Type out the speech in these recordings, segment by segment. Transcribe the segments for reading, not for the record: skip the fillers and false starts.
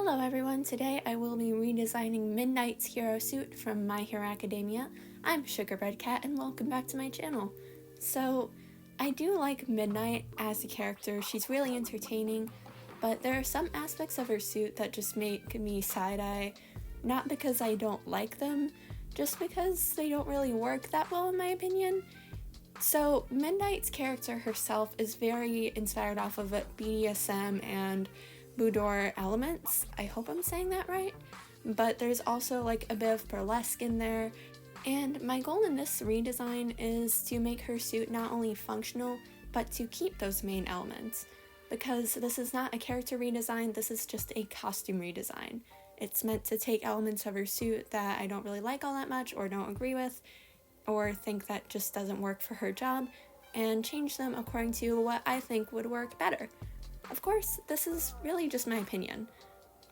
Hello everyone, today I will be redesigning Midnight's hero suit from My Hero Academia. I'm Sugarbread Cat and welcome back to my channel. So, I do like Midnight as a character, she's really entertaining, but there are some aspects of her suit that just make me side-eye, not because I don't like them, just because they don't really work that well in my opinion. So, Midnight's character herself is very inspired off of BDSM and boudoir elements. I hope I'm saying that right. But there's also like a bit of burlesque in there. And my goal in this redesign is to make her suit not only functional, but to keep those main elements. Because this is not a character redesign, this is just a costume redesign. It's meant to take elements of her suit that I don't really like all that much or don't agree with, or think that just doesn't work for her job, and change them according to what I think would work better. Of course, this is really just my opinion.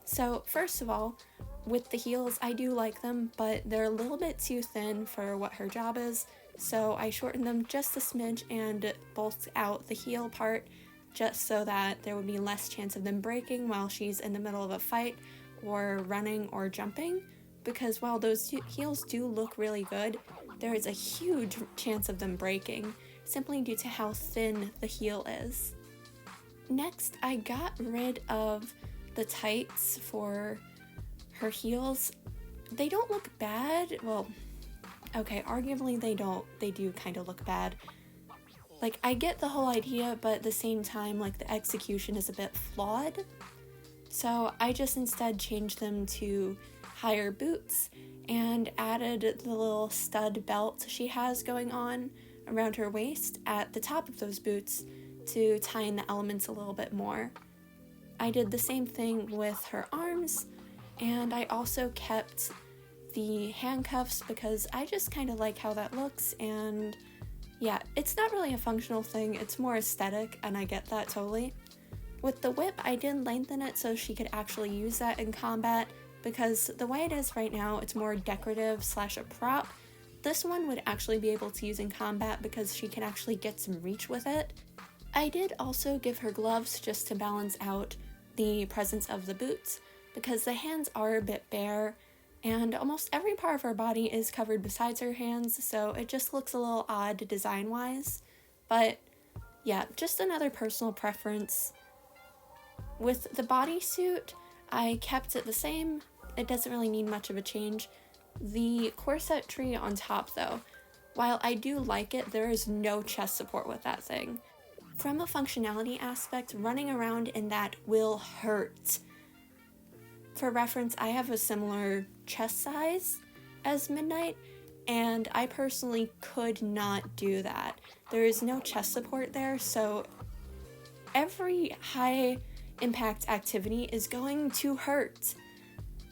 So first of all, with the heels, I do like them, but they're a little bit too thin for what her job is, so I shortened them just a smidge and bulked out the heel part just so that there would be less chance of them breaking while she's in the middle of a fight or running or jumping, because while those heels do look really good, there is a huge chance of them breaking, simply due to how thin the heel is. Next, I got rid of the tights for her heels. They don't look bad. Well, okay, arguably they do kind of look bad. Like, I get the whole idea, but at the same time, like, the execution is a bit flawed. So I just instead changed them to higher boots and added the little stud belt she has going on around her waist at the top of those boots to tie in the elements a little bit more. I did the same thing with her arms, and I also kept the handcuffs because I just kind of like how that looks, and yeah, it's not really a functional thing, it's more aesthetic, and I get that totally. With the whip, I did lengthen it so she could actually use that in combat, because the way it is right now, it's more decorative / a prop. This one would actually be able to use in combat because she can actually get some reach with it. I did also give her gloves just to balance out the presence of the boots, because the hands are a bit bare, and almost every part of her body is covered besides her hands, so it just looks a little odd design-wise. But yeah, just another personal preference. With the bodysuit, I kept it the same. It doesn't really need much of a change. The corsetry on top though, while I do like it, there is no chest support with that thing. From a functionality aspect, running around in that will hurt. For reference, I have a similar chest size as Midnight, and I personally could not do that. There is no chest support there, so every high impact activity is going to hurt.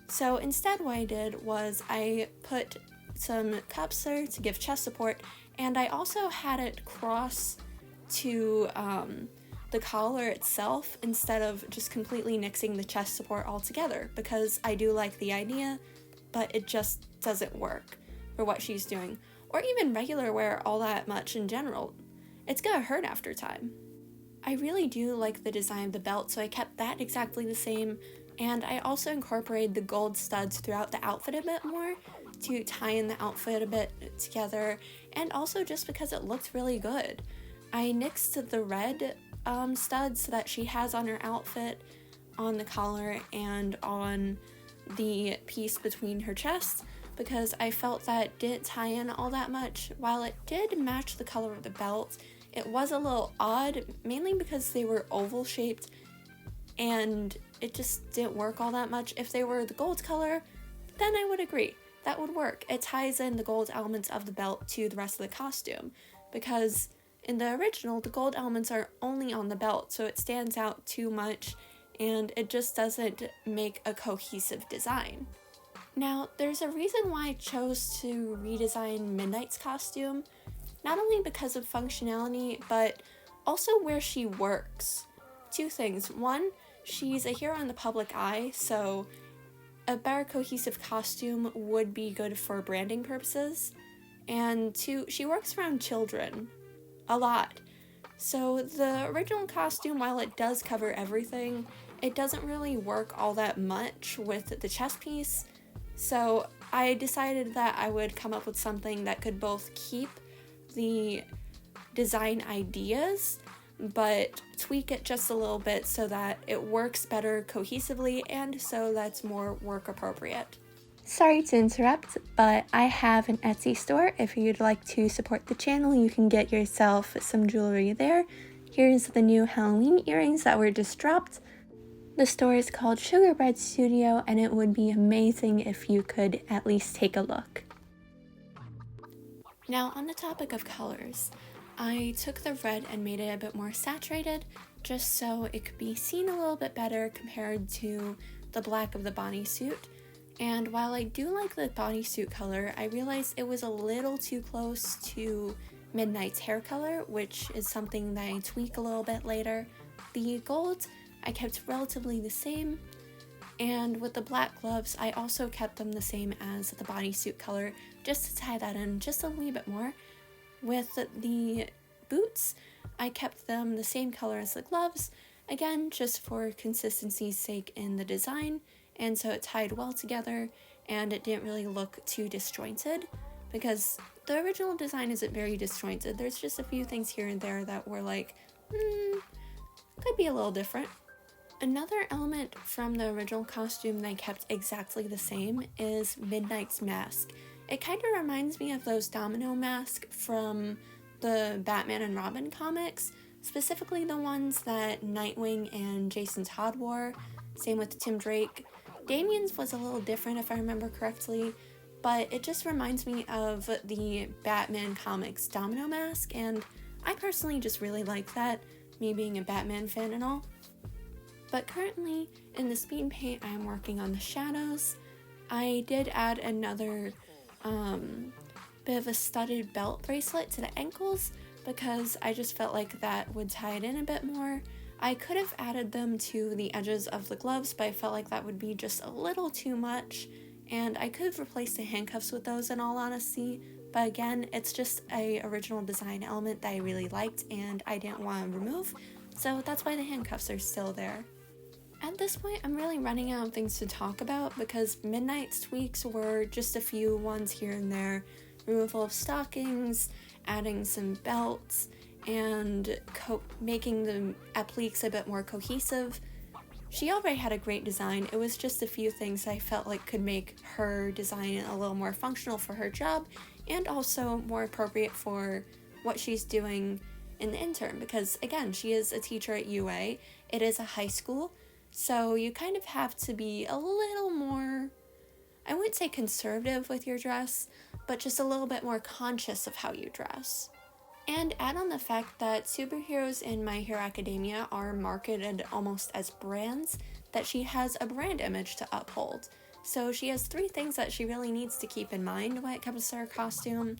So instead what I did was I put some cups there to give chest support, and I also had it cross to the collar itself instead of just completely nixing the chest support altogether, because I do like the idea, but it just doesn't work for what she's doing, or even regular wear all that much in general. It's gonna hurt after time. I really do like the design of the belt, so I kept that exactly the same, and I also incorporated the gold studs throughout the outfit a bit more to tie in the outfit a bit together, and also just because it looked really good. I nixed the red studs that she has on her outfit, on the collar, and on the piece between her chest, because I felt that it didn't tie in all that much. While it did match the color of the belt, it was a little odd, mainly because they were oval shaped, and it just didn't work all that much. If they were the gold color, then I would agree. That would work. It ties in the gold elements of the belt to the rest of the costume, because in the original, the gold elements are only on the belt, so it stands out too much, and it just doesn't make a cohesive design. Now, there's a reason why I chose to redesign Midnight's costume, not only because of functionality, but also where she works. Two things. One, she's a hero in the public eye, so a better cohesive costume would be good for branding purposes. And two, she works around children a lot. So the original costume, while it does cover everything, it doesn't really work all that much with the chest piece, so I decided that I would come up with something that could both keep the design ideas but tweak it just a little bit so that it works better cohesively and so that's more work appropriate. Sorry to interrupt, but I have an Etsy store. If you'd like to support the channel, you can get yourself some jewelry there. Here's the new Halloween earrings that were just dropped. The store is called Sugarbread Studio, and it would be amazing if you could at least take a look. Now, on the topic of colors, I took the red and made it a bit more saturated, just so it could be seen a little bit better compared to the black of the bodysuit. And while I do like the bodysuit color, I realized it was a little too close to Midnight's hair color, which is something that I tweak a little bit later. The gold I kept relatively the same, and with the black gloves I also kept them the same as the bodysuit color, just to tie that in just a wee bit more. With the boots, I kept them the same color as the gloves, again just for consistency's sake in the design, and so it tied well together and it didn't really look too disjointed, because the original design isn't very disjointed. There's just a few things here and there that were like, could be a little different. Another element from the original costume that I kept exactly the same is Midnight's mask. It kind of reminds me of those domino masks from the Batman and Robin comics, specifically the ones that Nightwing and Jason Todd wore, same with Tim Drake. Damien's was a little different if I remember correctly, but it just reminds me of the Batman comics domino mask, and I personally just really like that, me being a Batman fan and all. But currently, in the speed paint, I am working on the shadows. I did add another bit of a studded belt bracelet to the ankles because I just felt like that would tie it in a bit more. I could have added them to the edges of the gloves, but I felt like that would be just a little too much, and I could have replaced the handcuffs with those in all honesty, but again, it's just a original design element that I really liked and I didn't want to remove, so that's why the handcuffs are still there. At this point, I'm really running out of things to talk about because Midnight's tweaks were just a few ones here and there. Removal of stockings, adding some belts, and making the appliques a bit more cohesive. She already had a great design. It was just a few things I felt like could make her design a little more functional for her job and also more appropriate for what she's doing in the intern, because again, she is a teacher at UA. It is a high school, so you kind of have to be a little more, I wouldn't say conservative with your dress, but just a little bit more conscious of how you dress. And add on the fact that superheroes in My Hero Academia are marketed almost as brands, that she has a brand image to uphold. So she has 3 things that she really needs to keep in mind when it comes to her costume: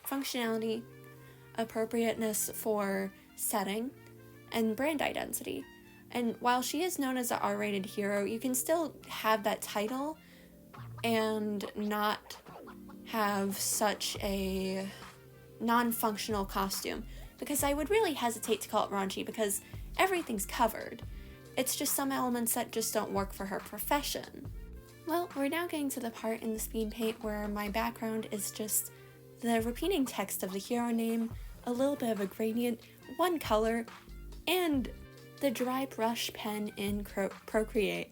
functionality, appropriateness for setting, and brand identity. And while she is known as an R-rated hero, you can still have that title and not have such a non-functional costume, because I would really hesitate to call it raunchy because everything's covered. It's just some elements that just don't work for her profession. Well, we're now getting to the part in the speed paint where my background is just the repeating text of the hero name, a little bit of a gradient, one color, and the dry brush pen in Procreate.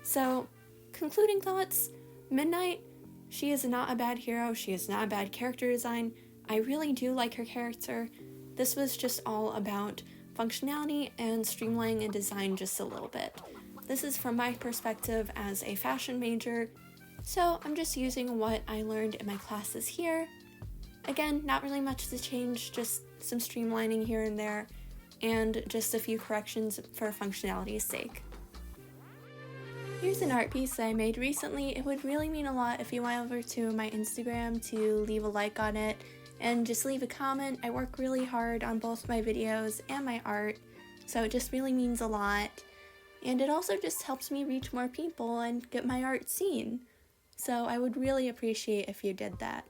So, concluding thoughts, Midnight, she is not a bad hero, she is not a bad character design. I really do like her character. This was just all about functionality and streamlining a design just a little bit. This is from my perspective as a fashion major, so I'm just using what I learned in my classes here. Again, not really much to change, just some streamlining here and there, and just a few corrections for functionality's sake. Here's an art piece that I made recently. It would really mean a lot if you went over to my Instagram to leave a like on it and just leave a comment. I work really hard on both my videos and my art, so it just really means a lot. And it also just helps me reach more people and get my art seen. So I would really appreciate if you did that.